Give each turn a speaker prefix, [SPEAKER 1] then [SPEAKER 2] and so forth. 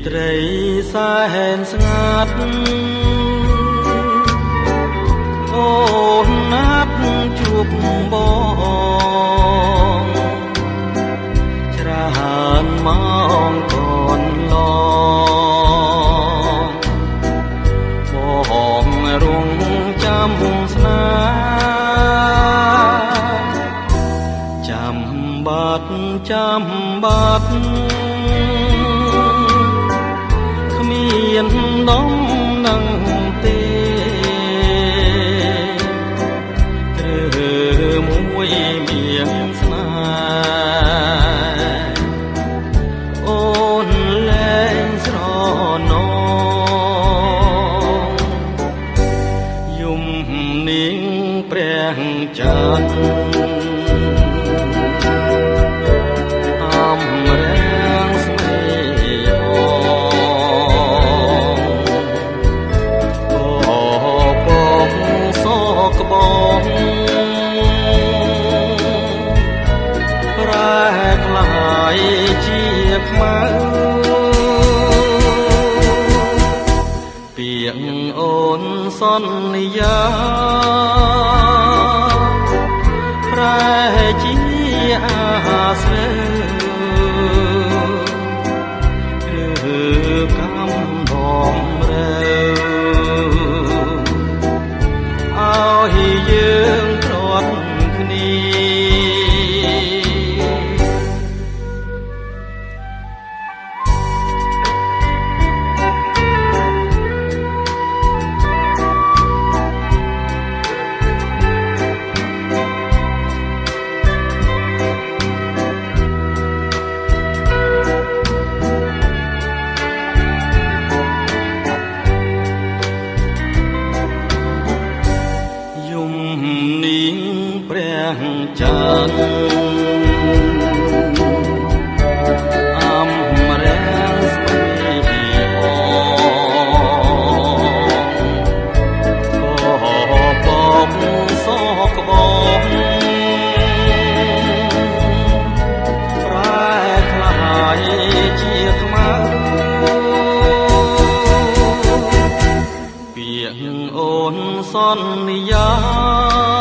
[SPEAKER 1] ត្រីសែនស្ងាត់អូនណាត់ជួបបងច្រើនម៉ោងកូនឡងបងរងចាំស្នេហ៍ចាំបាត់គ្មានដំនឹងទេត្រូវមួយមានស្នេហ៍អូនលែងស្រណងយំនាងព្រះច័ន្ទជាខ្មៅពាក្យអូនសន្យាប្រែជាអាស្រើឬកំដំរើឲ្យយើងទ្រាត់គ្នានាងព្រះច័ន្ទអំរាំងស្មីហងបបសក្បោប្រែคล้ายជាខ្មៅពាក្យអូនសន្យា